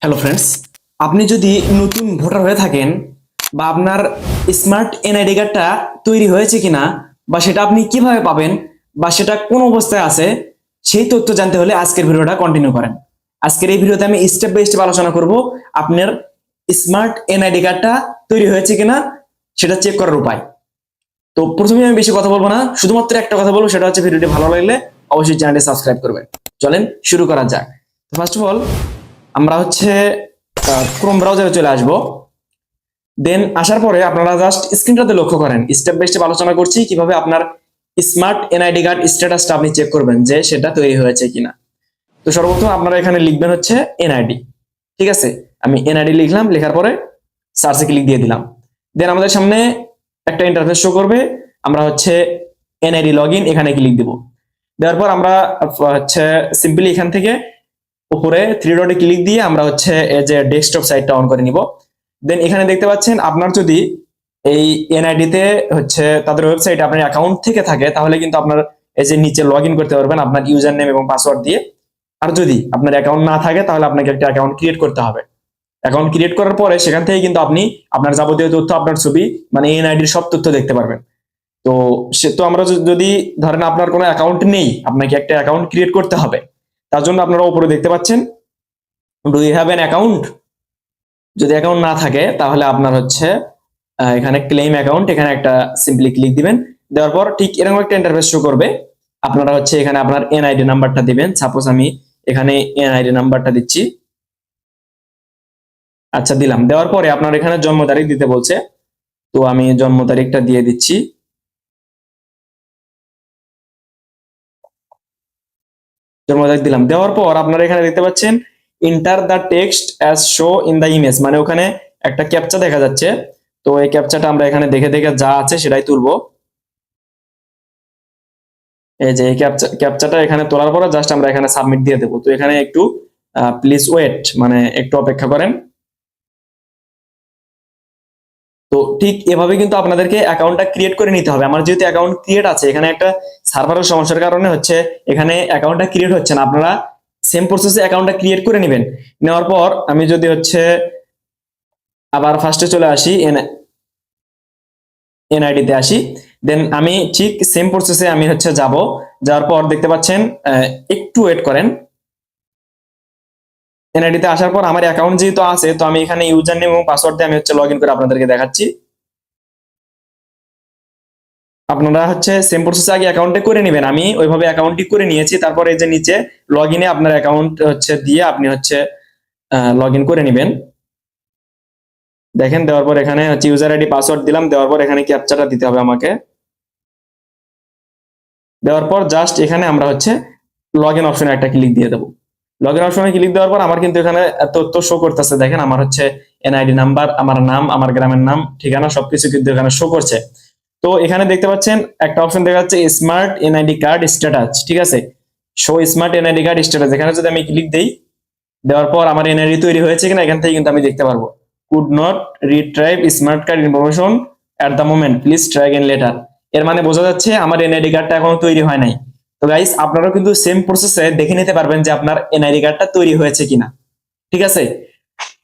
Hello friends, আপনি যদি নতুন ভোটার হয়ে থাকেন বা আপনার স্মার্ট এনআইডি কার্ডটা তৈরি হয়েছে কিনা বা সেটা আপনি কিভাবে পাবেন বা সেটা কোন অবস্থায় আছে সেই তথ্য জানতে হলে আজকের ভিডিওটা কন্টিনিউ করেন। আজকের এই ভিডিওতে আমি স্টেপ বাই স্টেপ আলোচনা করব আপনার স্মার্ট এনআইডি কার্ডটা তৈরি হয়েছে কিনা সেটা চেক করার উপায়। তো প্রথমে আমি বেশি কথা বলবো না, শুধুমাত্র একটা কথা বলবো, সেটা হচ্ছে ভিডিওটি ভালো লাগলে অবশ্যই চ্যানেলটি সাবস্ক্রাইব করবেন। চলেন শুরু করা যাক। ফার্স্ট অফ অল আমরা হচ্ছে ক্রোম ব্রাউজারে চলে আসব। দেন আসার পরে আপনারা জাস্ট স্ক্রিনটাতে লক্ষ্য করেন, স্টেপ বাই স্টেপ আলোচনা করছি কিভাবে আপনার স্মার্ট এনআইডি কার্ড স্ট্যাটাসটা আপনি চেক করবেন যে সেটা তৈরি হয়েছে কিনা। তো সর্বপ্রথম আপনারা এখানে লিখবেন হচ্ছে এনআইডি। ঠিক আছে, আমি এনআইডি লিখলাম, লেখার পরে সার্চে ক্লিক দিয়ে দিলাম। দেন আমাদের সামনে একটা ইন্টারফেস শো করবে। আমরা হচ্ছে এনআইডি লগইন এখানে ক্লিক দিব। দেওয়ার পর আমরা হচ্ছে সিম্পলি এখান থেকে উপরে থ্রি ডটে ক্লিক দিয়ে আমরা হচ্ছে এই যে ডেস্কটপ সাইটটা অন করে নিব। দেন এখানে দেখতে পাচ্ছেন আপনার যদি এই এনআইডি তে হচ্ছে তাদের ওয়েবসাইটে আপনার অ্যাকাউন্ট থেকে থাকে তাহলে কিন্তু আপনার এই যে নিচে লগ ইন করতে পারবেন আপনার ইউজার নেম এবং পাসওয়ার্ড দিয়ে। আর যদি আপনার অ্যাকাউন্ট না থাকে তাহলে আপনাকে একটা অ্যাকাউন্ট ক্রিয়েট করতে হবে। অ্যাকাউন্ট ক্রিয়েট করার পরে সেখান থেকে কিন্তু আপনি আপনার যাবতীয় তথ্য, আপনার ছবি, মানে এনআইডির সব তথ্য দেখতে পারবেন। তো সে তো আমরা যদি ধরেন আপনার কোনো অ্যাকাউন্ট নেই, আপনাকে একটা অ্যাকাউন্ট ক্রিয়েট করতে হবে। তার জন্য আপনারা উপরে দেখতে পাচ্ছেন do you have an account. যদি অ্যাকাউন্ট না থাকে তাহলে আপনার হচ্ছে এখানে ক্লেম অ্যাকাউন্ট, এখানে একটা সিম্পলি ক্লিক দিবেন। দেওয়ার পর ঠিক এরকম একটা ইন্টারফেস শো করবে। আপনারা হচ্ছে এখানে আপনার এনআইডি নাম্বারটা দিবেন। সাপোজ আমি এখানে এনআইডি নাম্বারটা দিচ্ছি। আচ্ছা, দিলাম। দেওয়ার পরে আপনার এখানে জন্ম তারিখ দিতে বলছে, তো আমি জন্ম তারিখটা দিয়ে দিচ্ছি। জন্ম তারিখ দিলাম। দেওয়ার পর আপনারা এখানে দেখতে পাচ্ছেন enter the text as show in the image, মানে ওখানে একটা ক্যাপচা দেখা যাচ্ছে। তো এই ক্যাপচাটা আমরা এখানে দেখে দেখে যা আছে সেটাই তুলবো। এই যে এই ক্যাপচাটা এখানে তোলার পরে জাস্ট আমরা এখানে সাবমিট দিয়ে দেবো। তো এখানে একটু প্লিজ ওয়েট, মানে একটু অপেক্ষা করেন। তো ঠিক এভাবে কিন্তু আপনাদেরকে অ্যাকাউন্টটা ক্রিয়েট করে নিতে হবে। আমার যেহেতু অ্যাকাউন্ট ক্রিয়েট আছে, এখানে একটা সার্ভারের সমস্যার কারণে হচ্ছে এখানে অ্যাকাউন্টটা ক্রিয়েট হচ্ছে না। আপনারা সেম প্রসেসে অ্যাকাউন্টটা ক্রিয়েট করে নেবেন। নেওয়ার পর আমি যদি হচ্ছে আবার ফার্স্টে চলে আসি, এনআইডি তে আসি। দেন আমি ঠিক সেম প্রসেসে আমি হচ্ছে যাব। যাওয়ার পর দেখতে পাচ্ছেন একটু ওয়েট করেন। এনআইডি তে আসার পর আমার অ্যাকাউন্ট যেহেতু আছে, তো আমি এখানে ইউজার নেম এবং পাসওয়ার্ড দিয়ে আমি হচ্ছে লগ ইন করে আপনাদেরকে দেখাচ্ছি। আপনারা হচ্ছে সেম প্রসেস আগে অ্যাকাউন্টে করে নেবেন। আমি ওইভাবে অ্যাকাউন্টটি করে নিয়েছি। তারপর এই যে নিচে লগ ইনে আপনার অ্যাকাউন্ট হচ্ছে দিয়ে আপনি হচ্ছে লগ ইন করে নেবেন। দেখেন, দেওয়ার পর এখানে হচ্ছে ইউজার আইডি পাসওয়ার্ড দিলাম। দেওয়ার পর এখানে ক্যাপচাটা দিতে হবে আমাকে। দেওয়ার পর জাস্ট এখানে আমরা হচ্ছে লগ ইন অপশনে একটা ক্লিক দিয়ে দেবো। লগ ইন অপশনে ক্লিক দেওয়ার পর আমার কিন্তু এখানে তথ্য শো করতেছে। দেখেন, আমার হচ্ছে এনআইডি নাম্বার, আমার নাম, আমার গ্রামের নাম, ঠিকানা সবকিছু কিন্তু এখানে শো করছে। তো এখানে দেখতে পাচ্ছেন একটা অপশন দেখা যাচ্ছে স্মার্ট এনআইডি কার্ড স্ট্যাটাস। ঠিক আছে, show smart NID card status. এখানে যদি আমি ক্লিক দেই, দেওয়ার পর আমার এনআইডি তৈরি হয়েছে কিনা এখান থেকে কিন্তু আমি দেখতে পারবো। Could not retrieve smart card information at the moment, please try again later. এর মানে বোঝা যাচ্ছে আমার এনআইডি কার্ডটা এখনো তৈরি হয় নাই। তো গাইস, আপনারাও কিন্তু সেম প্রসেসে দেখে নিতে পারবেন যে আপনার এনআইডি কার্ডটা তৈরি হয়েছে কিনা। ঠিক আছে,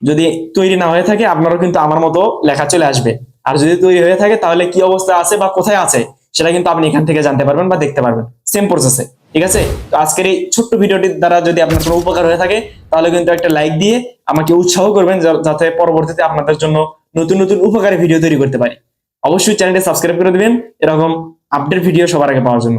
যদি তৈরি না হয়ে থাকে আপনারও কিন্তু আমার মতো লেখা চলে আসবে। আর যদি তৈরি হয়ে থাকে তাহলে কি অবস্থা আছে বা কোথায় আছে সেটা কিন্তু আপনি এখান থেকে জানতে পারবেন বা দেখতে পারবেন সেম প্রসেসে। ঠিক আছে, তো আজকের এই ছোট্ট ভিডিওটির দ্বারা যদি আপনার কোনো উপকার হয়ে থাকে তাহলে কিন্তু একটা লাইক দিয়ে আমাকে উৎসাহ করবেন, যাতে পরবর্তীতে আপনাদের জন্য নতুন নতুন উপকারী ভিডিও তৈরি করতে পারি। অবশ্যই চ্যানেলটি সাবস্ক্রাইব করে দিবেন এরকম আপডেট ভিডিও সবার আগে পাওয়ার জন্য।